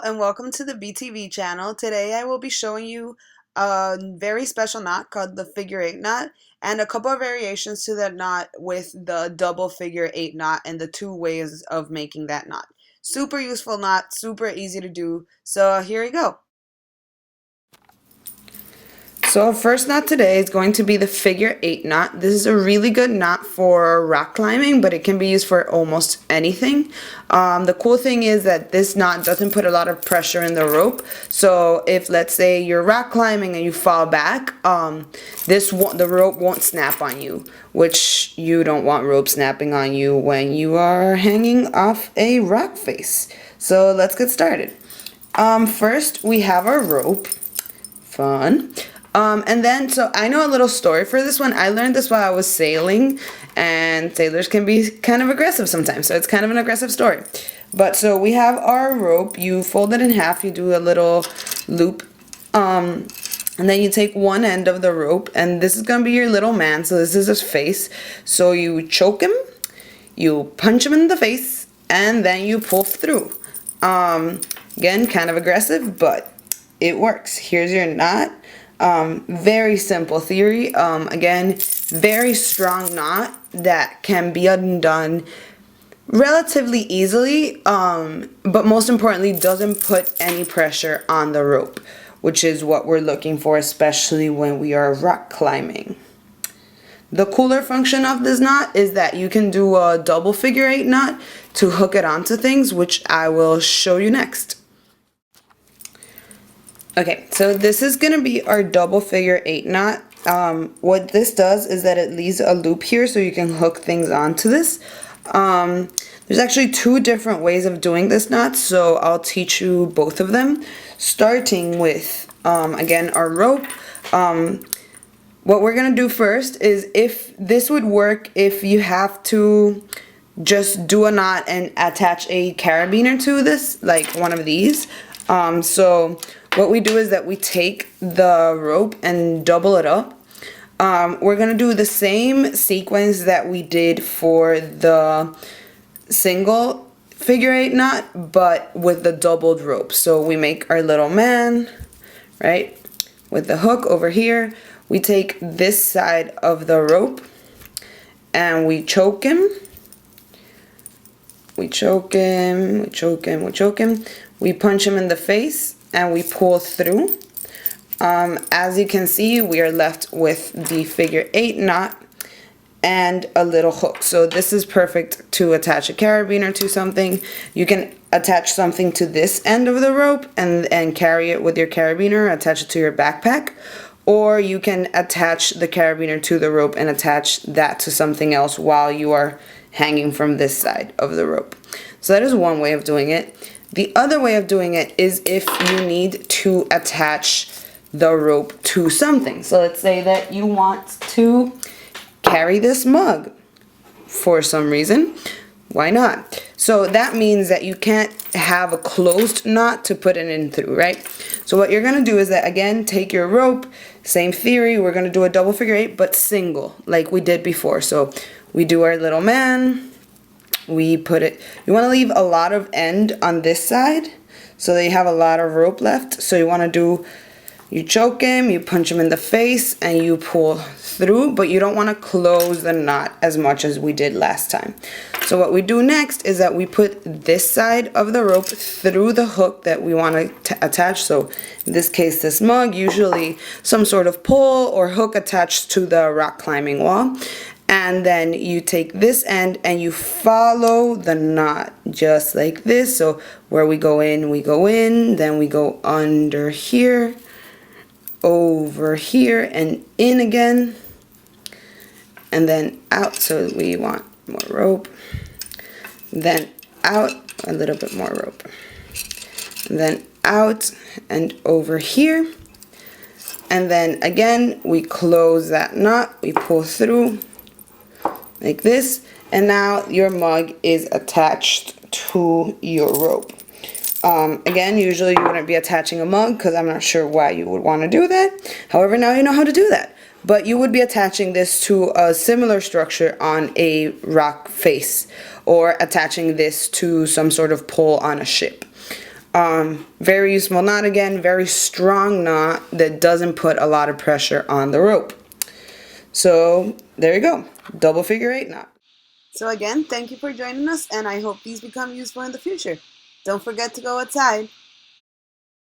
and welcome to the BTV channel. Today I will be showing you a very special knot called the figure 8 knot and a couple of variations to that knot with the double figure 8 knot and the two ways of making that knot. Super useful knot, super easy to do. So here we go. So our first knot today is going to be the figure 8 knot. This is a really good knot for rock climbing, but it can be used for almost anything. The cool thing is that this knot doesn't put a lot of pressure in the rope. So if, let's say, you're rock climbing and you fall back, the rope won't snap on you, which you don't want rope snapping on you when you are hanging off a rock face. So let's get started. First we have our rope. Fun. And then, so I know a little story for this one. I learned this while I was sailing, and sailors can be kind of aggressive sometimes, so it's kind of an aggressive story. But so we have our rope, you fold it in half, you do a little loop, and then you take one end of the rope, and this is going to be your little man, so this is his face. So you choke him, you punch him in the face, and then you pull through. Again, kind of aggressive, but it works. Here's your knot. Very simple theory. Again, very strong knot that can be undone relatively easily, but most importantly doesn't put any pressure on the rope, which is what we're looking for, especially when we are rock climbing. The cooler function of this knot is that you can do a double figure 8 knot to hook it onto things, which I will show you next. Okay, so this is going to be our double figure 8 knot. What this does is that it leaves a loop here so you can hook things onto this. There's actually two different ways of doing this knot, so I'll teach you both of them. Starting with, again, our rope. What we're going to do first is, if this would work if you have to just do a knot and attach a carabiner to this, like one of these. So what we do is that we take the rope and double it up. We're going to do the same sequence that we did for the single figure 8 knot, but with the doubled rope. So we make our little man, right, with the hook over here. We take this side of the rope and we choke him. We choke him, we choke him, we choke him. We punch him in the face and we pull through. As you can see, we are left with the figure 8 knot and a little hook. So this is perfect to attach a carabiner to something. You can attach something to this end of the rope and carry it with your carabiner, attach it to your backpack. Or you can attach the carabiner to the rope and attach that to something else while you are hanging from this side of the rope. So that is one way of doing it. The other way of doing it is if you need to attach the rope to something. So let's say that you want to carry this mug for some reason. Why not? So that means that you can't have a closed knot to put it in through, right? So what you're going to do is that, again, take your rope, same theory, we're going to do a double figure 8, but single, like we did before. So we do our little man, we put it, you want to leave a lot of end on this side so that you have a lot of rope left. So you want to do, you choke him, you punch him in the face, and you pull through, but you don't want to close the knot as much as we did last time. So what we do next is that we put this side of the rope through the hook that we want to attach. So in this case, this mug, usually some sort of pole or hook attached to the rock climbing wall. And then you take this end and you follow the knot just like this. So where we go in, then we go under here, over here, and in again, and then out. So we want more rope, then out, a little bit more rope, and then out and over here, and then again we close that knot, we pull through like this, and now your mug is attached to your rope. Again, usually you wouldn't be attaching a mug because I'm not sure why you would want to do that. However, now you know how to do that. But you would be attaching this to a similar structure on a rock face or attaching this to some sort of pole on a ship. Very useful knot again, very strong knot that doesn't put a lot of pressure on the rope. So there you go, double figure 8 knot. So again, thank you for joining us, and I hope these become useful in the future. Don't forget to go outside.